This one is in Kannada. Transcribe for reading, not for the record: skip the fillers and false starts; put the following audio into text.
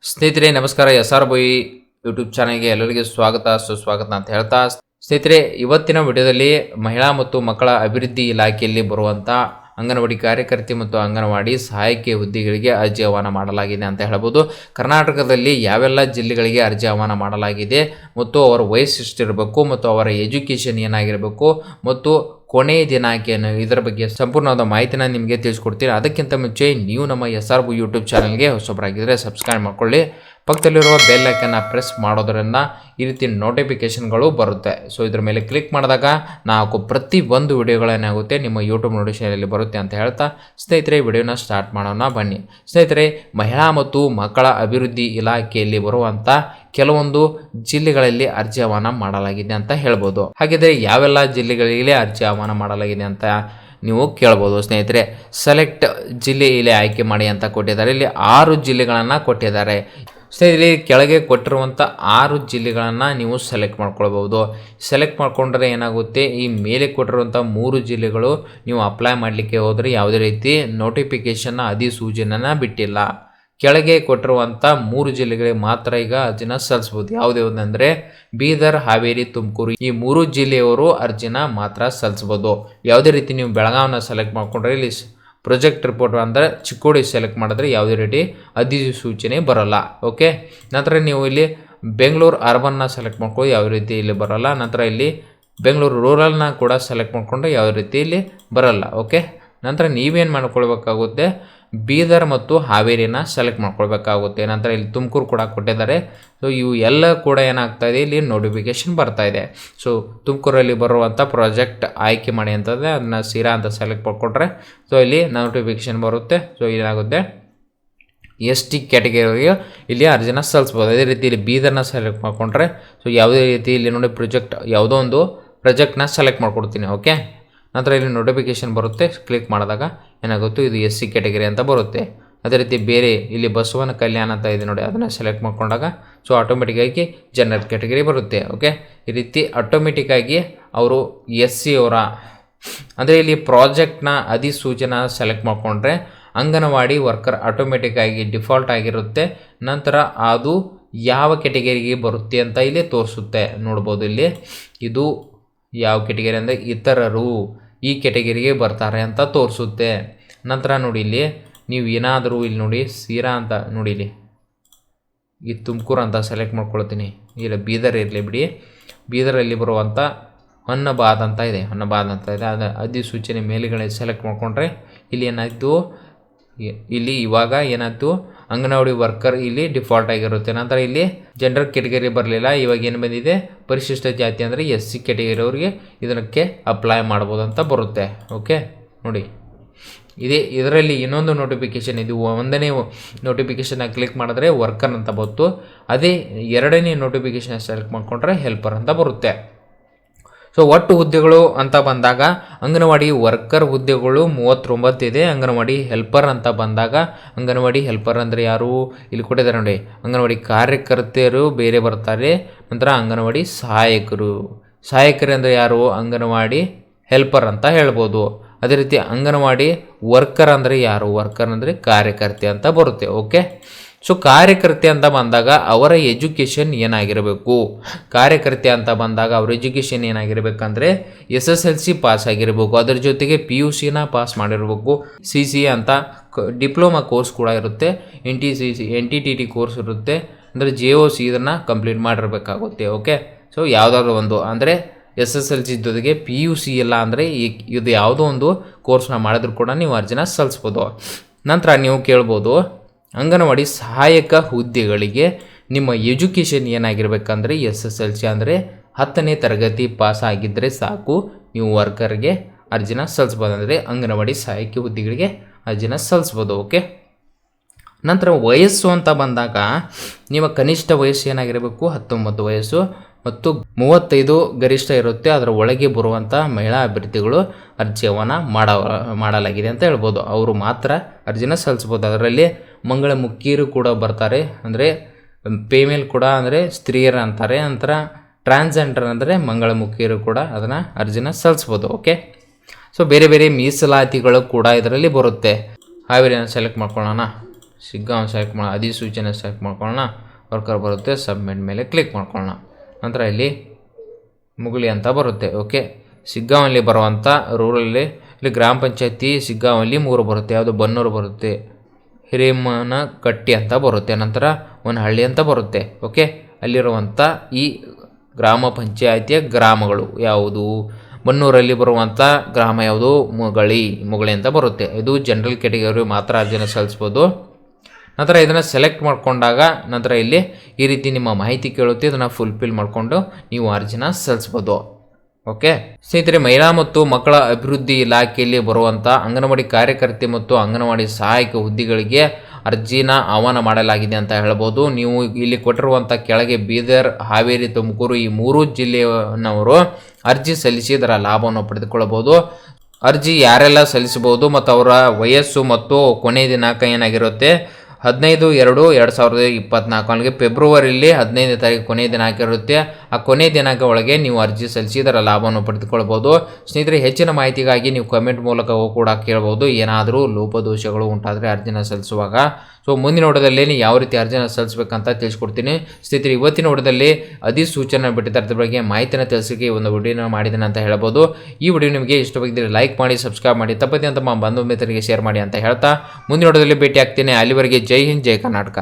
ಸ್ನೇಹಿತರೆ ನಮಸ್ಕಾರ. SR ಬಾಯ್ ಯೂಟ್ಯೂಬ್ ಚಾನಲ್ಗೆ ಎಲ್ಲರಿಗೆ ಸ್ವಾಗತ ಸುಸ್ವಾಗತ ಅಂತ ಹೇಳ್ತಾ, ಸ್ನೇಹಿತರೆ ಇವತ್ತಿನ ವಿಡಿಯೋದಲ್ಲಿ ಮಹಿಳಾ ಮತ್ತು ಮಕ್ಕಳ ಅಭಿವೃದ್ಧಿ ಇಲಾಖೆಯಲ್ಲಿ ಬರುವಂಥ ಅಂಗನವಾಡಿ ಕಾರ್ಯಕರ್ತೆ ಮತ್ತು ಅಂಗನವಾಡಿ ಸಹಾಯಕಿ ಹುದ್ದೆಗಳಿಗೆ ಅರ್ಜಿ ಆಹ್ವಾನ ಮಾಡಲಾಗಿದೆ ಅಂತ ಹೇಳ್ಬೋದು. ಕರ್ನಾಟಕದಲ್ಲಿ ಯಾವೆಲ್ಲ ಜಿಲ್ಲೆಗಳಿಗೆ ಅರ್ಜಿ ಆಹ್ವಾನ ಮಾಡಲಾಗಿದೆ ಮತ್ತು ಅವರ ವಯಸ್ಸು ಎಷ್ಟಿರಬೇಕು ಮತ್ತು ಅವರ ಎಜುಕೇಷನ್ ಏನಾಗಿರಬೇಕು ಮತ್ತು ಕೊನೆಯ ದಿನಾಂಕ ಏನು, ಇದರ ಬಗ್ಗೆ ಸಂಪೂರ್ಣವಾದ ಮಾಹಿತಿನ ನಿಮಗೆ ತಿಳಿಸ್ಕೊಡ್ತೀನಿ. ಅದಕ್ಕಿಂತ ಮುಂಚೆ ನೀವು ನಮ್ಮ SR ಬಾಯ್ ಯೂಟ್ಯೂಬ್ ಚಾನಲ್ಗೆ ಹೊಸಬರಾಗಿದ್ದರೆ ಸಬ್ಸ್ಕ್ರೈಬ್ ಮಾಡ್ಕೊಳ್ಳಿ. ಪಕ್ಕದಲ್ಲಿರುವ ಬೆಲ್ ಐಕನ್ನ ಪ್ರೆಸ್ ಮಾಡೋದರಿಂದ ಈ ರೀತಿ ನೋಟಿಫಿಕೇಷನ್ಗಳು ಬರುತ್ತೆ. ಸೊ ಇದ್ರ ಮೇಲೆ ಕ್ಲಿಕ್ ಮಾಡಿದಾಗ ನಾವು ಪ್ರತಿ ಒಂದು ವಿಡಿಯೋಗಳೇನಾಗುತ್ತೆ ನಿಮ್ಮ ಯೂಟ್ಯೂಬ್ ನೋಟಿಫಿಕೇಷನಲ್ಲಿ ಬರುತ್ತೆ ಅಂತ ಹೇಳ್ತಾ, ಸ್ನೇಹಿತರೆ ವಿಡಿಯೋನ ಸ್ಟಾರ್ಟ್ ಮಾಡೋಣ ಬನ್ನಿ. ಸ್ನೇಹಿತರೆ, ಮಹಿಳಾ ಮತ್ತು ಮಕ್ಕಳ ಅಭಿವೃದ್ಧಿ ಇಲಾಖೆಯಲ್ಲಿ ಬರುವಂಥ ಕೆಲವೊಂದು ಜಿಲ್ಲೆಗಳಲ್ಲಿ ಅರ್ಜಿ ಆಹ್ವಾನ ಮಾಡಲಾಗಿದೆ ಅಂತ ಹೇಳ್ಬೋದು. ಹಾಗಿದ್ರೆ ಯಾವೆಲ್ಲ ಜಿಲ್ಲೆಗಳಿಗೆ ಅರ್ಜಿ ಆಹ್ವಾನ ಮಾಡಲಾಗಿದೆ ಅಂತ ನೀವು ಕೇಳ್ಬೋದು. ಸ್ನೇಹಿತರೆ, ಸೆಲೆಕ್ಟ್ ಜಿಲ್ಲೆ ಇಲ್ಲಿ ಆಯ್ಕೆ ಮಾಡಿ ಅಂತ ಕೊಟ್ಟಿದ್ದಾರೆ. ಇಲ್ಲಿ 6 ಜಿಲ್ಲೆಗಳನ್ನು ಕೊಟ್ಟಿದ್ದಾರೆ. ಸ್ನೇಹಿತರೆ, ಕೆಳಗೆ ಕೊಟ್ಟಿರುವಂಥ 6 ಜಿಲ್ಲೆಗಳನ್ನು ನೀವು ಸೆಲೆಕ್ಟ್ ಮಾಡ್ಕೊಳ್ಬೋದು. ಸೆಲೆಕ್ಟ್ ಮಾಡ್ಕೊಂಡ್ರೆ ಏನಾಗುತ್ತೆ, ಈ ಮೇಲೆ ಕೊಟ್ಟಿರುವಂಥ 3 ಜಿಲ್ಲೆಗಳು ನೀವು ಅಪ್ಲೈ ಮಾಡಲಿಕ್ಕೆ ಹೋದರೆ ಯಾವುದೇ ರೀತಿ ನೋಟಿಫಿಕೇಷನ್ನ ಅಧಿಸೂಚನೆನ ಬಿಟ್ಟಿಲ್ಲ. ಕೆಳಗೆ ಕೊಟ್ಟಿರುವಂಥ 3 ಜಿಲ್ಲೆಗಳಿಗೆ ಮಾತ್ರ ಈಗ ಅರ್ಜಿನ ಸಲ್ಲಿಸ್ಬೋದು. ಯಾವುದ್ಯಾವುದಂದರೆ ಬೀದರ್, ಹಾವೇರಿ, ತುಮಕೂರು, ಈ 3 ಜಿಲ್ಲೆಯವರು ಅರ್ಜಿನ ಮಾತ್ರ ಸಲ್ಲಿಸ್ಬೋದು. ಯಾವುದೇ ರೀತಿ ನೀವು ಬೆಳಗಾವಿನ ಸೆಲೆಕ್ಟ್ ಮಾಡ್ಕೊಂಡ್ರೆ ಇಲ್ಲಿ ಪ್ರೊಜೆಕ್ಟ್ ರಿಪೋರ್ಟ್ ಅಂದರೆ ಚಿಕ್ಕೋಡಿ ಸೆಲೆಕ್ಟ್ ಮಾಡಿದ್ರೆ ಯಾವುದೇ ರೀತಿ ಅಧಿಸೂಚನೆ ಬರೋಲ್ಲ. ಓಕೆ, ನಂತರ ನೀವು ಇಲ್ಲಿ ಬೆಂಗಳೂರು ಅರ್ಬನ್ನ ಸೆಲೆಕ್ಟ್ ಮಾಡ್ಕೊಳ್ಳಿ, ಯಾವ ರೀತಿ ಇಲ್ಲಿ ಬರೋಲ್ಲ. ನಂತರ ಇಲ್ಲಿ ಬೆಂಗಳೂರು ರೂರಲ್ನ ಕೂಡ ಸೆಲೆಕ್ಟ್ ಮಾಡಿಕೊಂಡ್ರೆ ಯಾವ ರೀತಿ ಇಲ್ಲಿ ಬರೋಲ್ಲ. ಓಕೆ, ನಂತರ ನೀವೇನು ಮಾಡ್ಕೊಳ್ಬೇಕಾಗುತ್ತೆ, ಬೀದರ್ ಮತ್ತು ಹಾವೇರಿನ ಸೆಲೆಕ್ಟ್ ಮಾಡ್ಕೊಳ್ಬೇಕಾಗುತ್ತೆ. ನಂತರ ಇಲ್ಲಿ ತುಮಕೂರು ಕೂಡ ಕೊಟ್ಟಿದ್ದಾರೆ. ಸೊ ಇವು ಎಲ್ಲ ಕೂಡ ಏನಾಗ್ತಾಯಿದೆ, ಇಲ್ಲಿ ನೋಟಿಫಿಕೇಷನ್ ಬರ್ತಾಯಿದೆ. ಸೊ ತುಮಕೂರಲ್ಲಿ ಬರುವಂಥ ಪ್ರಾಜೆಕ್ಟ್ ಆಯ್ಕೆ ಮಾಡಿ ಅಂತಂದರೆ ಅದನ್ನು ಸಿರಾ ಅಂತ ಸೆಲೆಕ್ಟ್ ಮಾಡ್ಕೊಂಡ್ರೆ ಸೊ ಇಲ್ಲಿ ನೋಟಿಫಿಕೇಷನ್ ಬರುತ್ತೆ. ಸೊ ಏನಾಗುತ್ತೆ, ST ಕ್ಯಾಟಗರಿಗೆ ಇಲ್ಲಿ ಅರ್ಜಿನ ಸಲ್ಲಿಸ್ಬೋದು. ಅದೇ ರೀತಿ ಇಲ್ಲಿ ಬೀದರ್ನ ಸೆಲೆಕ್ಟ್ ಮಾಡ್ಕೊಂಡ್ರೆ ಸೊ ಯಾವುದೇ ರೀತಿ ಇಲ್ಲಿ ನೋಡಿ ಯಾವುದೋ ಒಂದು ಪ್ರಾಜೆಕ್ಟ್ನ ಸೆಲೆಕ್ಟ್ ಮಾಡ್ಕೊಡ್ತೀನಿ. ಓಕೆ, ನಂತರ ಇಲ್ಲಿ ನೋಟಿಫಿಕೇಷನ್ ಬರುತ್ತೆ. ಕ್ಲಿಕ್ ಮಾಡಿದಾಗ ಏನಾಗುತ್ತೆ, ಇದು SC ಕ್ಯಾಟಗರಿ ಅಂತ ಬರುತ್ತೆ. ಅದೇ ರೀತಿ ಬೇರೆ ಇಲ್ಲಿ ಬಸವನ ಕಲ್ಯಾಣ ಅಂತ ಇದೆ ನೋಡಿ, ಅದನ್ನು ಸೆಲೆಕ್ಟ್ ಮಾಡ್ಕೊಂಡಾಗ ಸೊ ಆಟೋಮೆಟಿಕ್ಕಾಗಿ ಜನರಲ್ ಕ್ಯಾಟಗರಿ ಬರುತ್ತೆ. ಓಕೆ, ಈ ರೀತಿ ಆಟೋಮೆಟಿಕ್ಕಾಗಿ ಅವರು SC ಅವರ ಅಂದರೆ ಇಲ್ಲಿ ಪ್ರಾಜೆಕ್ಟ್ನ ಅಧಿಸೂಚನೆ ಸೆಲೆಕ್ಟ್ ಮಾಡಿಕೊಂಡ್ರೆ ಅಂಗನವಾಡಿ ವರ್ಕರ್ ಆಟೋಮೆಟಿಕ್ಕಾಗಿ ಡಿಫಾಲ್ಟ್ ಆಗಿರುತ್ತೆ. ನಂತರ ಅದು ಯಾವ ಕ್ಯಾಟಗರಿಗೆ ಬರುತ್ತೆ ಅಂತ ಇಲ್ಲಿ ತೋರಿಸುತ್ತೆ. ನೋಡ್ಬೋದು ಇಲ್ಲಿ ಇದು ಯಾವ ಕ್ಯಾಟಗರಿ ಅಂದರೆ ಇತರರು ಈ ಕ್ಯಾಟಗರಿಗೆ ಬರ್ತಾರೆ ಅಂತ ತೋರಿಸುತ್ತೆ. ನಂತರ ನೋಡಿ ಇಲ್ಲಿ ನೀವು ಏನಾದರೂ ಇಲ್ಲಿ ನೋಡಿ ಸೀರಾ ಅಂತ ನೋಡಿ, ಇಲ್ಲಿ ಈ ತುಮಕೂರು ಅಂತ ಸೆಲೆಕ್ಟ್ ಮಾಡ್ಕೊಳ್ತೀನಿ. ಇಲ್ಲ ಬೀದರ್ ಇರಲಿ ಬಿಡಿ, ಬೀದರಲ್ಲಿ ಬರುವಂಥ ಹೊನ್ನಬಾದ್ ಅಂತ ಇದೆ, ಅದು ಅಧಿಸೂಚನೆ ಮೇಲುಗಡೆ ಸೆಲೆಕ್ಟ್ ಮಾಡಿಕೊಂಡ್ರೆ ಇಲ್ಲಿ ಏನಾಯಿತು, ಇಲ್ಲಿ ಇವಾಗ ಏನಾಯಿತು, ಅಂಗನವಾಡಿ ವರ್ಕರ್ ಇಲ್ಲಿ ಡಿಫಾಲ್ಟ್ ಆಗಿರುತ್ತೆ. ನಂತರ ಇಲ್ಲಿ ಜನರಲ್ ಕ್ಯಾಟಗರಿ ಬರಲಿಲ್ಲ, ಇವಾಗ ಏನು ಬಂದಿದೆ, ಪರಿಶಿಷ್ಟ ಜಾತಿ ಅಂದರೆ SC ಕ್ಯಾಟಗರಿ ಅವರಿಗೆ ಇದಕ್ಕೆ ಅಪ್ಲೈ ಮಾಡ್ಬೋದು ಅಂತ ಬರುತ್ತೆ. ಓಕೆ, ನೋಡಿ ಇದರಲ್ಲಿ ಇನ್ನೊಂದು ನೋಟಿಫಿಕೇಷನ್, ಇದು 1ನೇ ನೋಟಿಫಿಕೇಷನ್ನ ಕ್ಲಿಕ್ ಮಾಡಿದ್ರೆ ವರ್ಕರ್ ಅಂತ ಬಂತು. ಅದೇ 2ನೇ ನೋಟಿಫಿಕೇಷನ್ ಸೆಲೆಕ್ಟ್ ಮಾಡಿಕೊಂಡ್ರೆ ಹೆಲ್ಪರ್ ಅಂತ ಬರುತ್ತೆ. ಸೊ ಒಟ್ಟು ಹುದ್ದೆಗಳು ಅಂತ ಬಂದಾಗ ಅಂಗನವಾಡಿ ವರ್ಕರ್ ಹುದ್ದೆಗಳು 39 ಇದೆ. ಅಂಗನವಾಡಿ ಹೆಲ್ಪರ್ ಅಂತ ಬಂದಾಗ, ಅಂಗನವಾಡಿ ಹೆಲ್ಪರ್ ಅಂದರೆ ಯಾರು ಇಲ್ಲಿ ಕೊಟ್ಟಿದ್ದಾರೆ ನೋಡಿ, ಅಂಗನವಾಡಿ ಕಾರ್ಯಕರ್ತೆಯರು ಬೇರೆ ಬರ್ತಾರೆ. ನಂತರ ಅಂಗನವಾಡಿ ಸಹಾಯಕರು ಅಂದರೆ ಯಾರು, ಅಂಗನವಾಡಿ ಹೆಲ್ಪರ್ ಅಂತ ಹೇಳ್ಬೋದು. ಅದೇ ರೀತಿ ಅಂಗನವಾಡಿ ವರ್ಕರ್ ಅಂದರೆ ಯಾರು, ವರ್ಕರ್ ಅಂದರೆ ಕಾರ್ಯಕರ್ತೆ ಅಂತ ಬರುತ್ತೆ. ಓಕೆ, ಸೊ ಕಾರ್ಯಕರ್ತೆ ಅಂತ ಬಂದಾಗ ಅವರ ಎಜುಕೇಷನ್ ಏನಾಗಿರಬೇಕು, ಕಾರ್ಯಕರ್ತೆ ಅಂತ ಬಂದಾಗ ಅವ್ರ ಎಜುಕೇಷನ್ ಏನಾಗಿರಬೇಕಂದ್ರೆ SSLC ಪಾಸ್ ಆಗಿರಬೇಕು. ಅದರ ಜೊತೆಗೆ PUCನ ಪಾಸ್ ಮಾಡಿರಬೇಕು. CCA ಅಂತ ಡಿಪ್ಲೊಮಾ ಕೋರ್ಸ್ ಕೂಡ ಇರುತ್ತೆ, NTTT ಕೋರ್ಸ್ ಇರುತ್ತೆ, ಅಂದರೆ JOC ಇದನ್ನು ಕಂಪ್ಲೀಟ್ ಮಾಡಿರಬೇಕಾಗುತ್ತೆ. ಓಕೆ, ಸೊ ಯಾವುದಾದ್ರು ಒಂದು ಅಂದರೆ SSLC ಜೊತೆಗೆ PUC ಇಲ್ಲ ಅಂದರೆ ಇದು ಯಾವುದೋ ಒಂದು ಕೋರ್ಸ್ನ ಮಾಡಿದ್ರು ಕೂಡ ನೀವು ಅರ್ಜಿನ ಸಲ್ಲಿಸ್ಬೋದು. ನಂತರ ನೀವು ಕೇಳ್ಬೋದು, ಅಂಗನವಾಡಿ ಸಹಾಯಕ ಹುದ್ದೆಗಳಿಗೆ ನಿಮ್ಮ ಎಜುಕೇಷನ್ ಏನಾಗಿರ್ಬೇಕಂದ್ರೆ SSLC ಅಂದರೆ 10ನೇ ತರಗತಿ ಪಾಸ್ ಆಗಿದ್ದರೆ ಸಾಕು, ನೀವು ವರ್ಕರ್ಗೆ ಅರ್ಜಿನ ಸಲ್ಲಿಸ್ಬೋದು. ಅಂದರೆ ಅಂಗನವಾಡಿ ಸಹಾಯಕಿ ಹುದ್ದೆಗಳಿಗೆ ಅರ್ಜಿನ ಸಲ್ಲಿಸ್ಬೋದು. ಓಕೆ, ನಂತರ ವಯಸ್ಸು ಅಂತ ಬಂದಾಗ ನಿಮ್ಮ ಕನಿಷ್ಠ ವಯಸ್ಸು ಏನಾಗಿರಬೇಕು, 19 ವಯಸ್ಸು ಮತ್ತು 35 ಗರಿಷ್ಠ ಇರುತ್ತೆ. ಅದರ ಒಳಗೆ ಬರುವಂಥ ಮಹಿಳಾ ಅಭ್ಯರ್ಥಿಗಳು ಅರ್ಜಿ ಆಹ್ವಾನ ಮಾಡಲಾಗಿದೆ ಅಂತ ಹೇಳ್ಬೋದು. ಅವರು ಮಾತ್ರ ಅರ್ಜಿನ ಸಲ್ಲಿಸ್ಬೋದು. ಅದರಲ್ಲಿ ಮಂಗಳ ಮುಖಿಯರು ಕೂಡ ಬರ್ತಾರೆ, ಅಂದರೆ ಫೇಮೇಲ್ ಕೂಡ ಅಂದರೆ ಸ್ತ್ರೀಯರು ಅಂತಾರೆ. ನಂತರ ಟ್ರಾನ್ಸ್ಜೆಂಡರ್ ಅಂದರೆ ಮಂಗಳ ಮುಖಿಯರು ಕೂಡ ಅದನ್ನು ಅರ್ಜಿನ ಸಲ್ಲಿಸ್ಬೋದು. ಓಕೆ, ಸೊ ಬೇರೆ ಬೇರೆ ಮೀಸಲಾತಿಗಳು ಕೂಡ ಇದರಲ್ಲಿ ಬರುತ್ತೆ. ಹಾವೇರಿಯನ್ನು ಸೆಲೆಕ್ಟ್ ಮಾಡ್ಕೊಳ್ಳೋಣ. ಶಿಗ್ಗಾಂವ್ ಸೆಲೆಕ್ಟ್ ಮಾಡಿ ಅಧಿಸೂಚನೆ ಸೆಲೆಕ್ಟ್ ಮಾಡ್ಕೊಳ್ಳೋಣ. ವರ್ಕರ್ ಬರುತ್ತೆ, ಸಬ್ಮಿಟ್ ಮೇಲೆ ಕ್ಲಿಕ್ ಮಾಡ್ಕೊಳ್ಳೋಣ. ನಂತರ ಇಲ್ಲಿ ಮುಗುಳಿ ಅಂತ ಬರುತ್ತೆ. ಓಕೆ, ಶಿಗ್ಗಾಂವಲ್ಲಿ ಬರುವಂಥ ರೂರಲ್ಲಿ ಇಲ್ಲಿ ಗ್ರಾಮ ಪಂಚಾಯತಿ ಶಿಗ್ಗಾಂವಲ್ಲಿ 3 ಬರುತ್ತೆ. ಯಾವುದು ಬನ್ನೂರು ಬರುತ್ತೆ, ಹಿರೇಮನಕಟ್ಟಿ ಅಂತ ಬರುತ್ತೆ, ನಂತರ ಒಂದು ಹಳ್ಳಿ ಅಂತ ಬರುತ್ತೆ. ಓಕೆ, ಅಲ್ಲಿರುವಂಥ ಈ ಗ್ರಾಮ ಪಂಚಾಯತಿಯ ಗ್ರಾಮಗಳು ಯಾವುದು? ಬನ್ನೂರಲ್ಲಿ ಬರುವಂಥ ಗ್ರಾಮ ಯಾವುದು? ಮುಗಳಿ ಅಂತ ಬರುತ್ತೆ. ಇದು ಜನರಲ್ ಕ್ಯಾಟಗರಿ ಮಾತ್ರ ಅರ್ಜಿನ ಸಲ್ಲಿಸ್ಬೋದು. ನಂತರ ಇದನ್ನು ಸೆಲೆಕ್ಟ್ ಮಾಡಿಕೊಂಡಾಗ ನಂತರ ಇಲ್ಲಿ ಈ ರೀತಿ ನಿಮ್ಮ ಮಾಹಿತಿ ಕೇಳುತ್ತೆ. ಇದನ್ನು ಫುಲ್ಫಿಲ್ ಮಾಡಿಕೊಂಡು ನೀವು ಅರ್ಜಿನ ಸಲ್ಲಿಸ್ಬೋದು. ಓಕೆ ಸ್ನೇಹಿತರೆ, ಮಹಿಳಾ ಮತ್ತು ಮಕ್ಕಳ ಅಭಿವೃದ್ಧಿ ಇಲಾಖೆಯಲ್ಲಿ ಬರುವಂಥ ಅಂಗನವಾಡಿ ಕಾರ್ಯಕರ್ತೆ ಮತ್ತು ಅಂಗನವಾಡಿ ಸಹಾಯಕ ಹುದ್ದೆಗಳಿಗೆ ಅರ್ಜಿನ ಆಹ್ವಾನ ಮಾಡಲಾಗಿದೆ ಅಂತ ಹೇಳ್ಬೋದು. ನೀವು ಇಲ್ಲಿ ಕೊಟ್ಟಿರುವಂಥ ಕೆಳಗೆ ಬೀದರ್, ಹಾವೇರಿ, ತುಮಕೂರು ಈ 3 ಜಿಲ್ಲೆಯವರು ಅರ್ಜಿ ಸಲ್ಲಿಸಿ ಇದರ ಲಾಭವನ್ನು ಪಡೆದುಕೊಳ್ಳಬಹುದು. ಅರ್ಜಿ ಯಾರೆಲ್ಲ ಸಲ್ಲಿಸಬಹುದು ಮತ್ತು ಅವರ ವಯಸ್ಸು ಮತ್ತು ಕೊನೆಯ ದಿನಾಂಕ ಏನಾಗಿರುತ್ತೆ 15/2/2024 ಅಲ್ಲಿಗೆ ಫೆಬ್ರವರಿಯಲ್ಲಿ 15ನೇ ತಾರೀಕು ಕೊನೆಯ ದಿನಾಂಕ ಇರುತ್ತೆ. ಆ ಕೊನೆಯ ದಿನಾಂಕ ಒಳಗೆ ನೀವು ಅರ್ಜಿ ಸಲ್ಲಿಸಿ ಇದರ ಲಾಭವನ್ನು ಪಡೆದುಕೊಳ್ಬೋದು. ಸ್ನೇಹಿತರೆ, ಹೆಚ್ಚಿನ ಮಾಹಿತಿಗಾಗಿ ನೀವು ಕಮೆಂಟ್ ಮೂಲಕ ಕೂಡ ಕೇಳ್ಬೋದು. ಏನಾದರೂ ಲೋಪದೋಷಗಳು ಉಂಟಾದರೆ ಅರ್ಜಿನ ಸಲ್ಲಿಸುವಾಗ. ಸೊ ಮುಂದಿನ ನೋಡೋದಲ್ಲಿ ಯಾವ ರೀತಿ ಅರ್ಜಿನ ಸಲ್ಲಿಸಬೇಕಂತ ತಿಳಿಸ್ಕೊಡ್ತೀನಿ. ಸ್ನೇಹಿತರೆ, ಇವತ್ತಿನ ನೋಡೋದಲ್ಲಿ ಅಧಿಸೂಚನೆ ಬಿಟ್ಟಿದ್ದರ ಬಗ್ಗೆ ಮಾಹಿತಿಯನ್ನು ತಿಳಿಸೋಕೆ ಒಂದು ವಿಡಿಯೋನ ಮಾಡಿದ್ದೇನೆ ಅಂತ ಹೇಳ್ಬೋದು. ಈ ವಿಡಿಯೋ ನಿಮಗೆ ಇಷ್ಟವಾಗಿದ್ದರೆ ಲೈಕ್ ಮಾಡಿ, ಸಬ್ಸ್ಕ್ರೈಬ್ ಮಾಡಿ, ತಪ್ಪದೆ ಅಂತ ಬಂಧು ಮಿತ್ರರಿಗೆ ಶೇರ್ ಮಾಡಿ ಅಂತ ಹೇಳ್ತಾ ಮುಂದಿನ ನೋಡೋದಲ್ಲಿ ಭೇಟಿ ಆಗ್ತೀನಿ. ಅಲ್ಲಿವರೆಗೆ ಜೈ ಹಿಂದ್, ಜೈ ಕರ್ನಾಟಕ.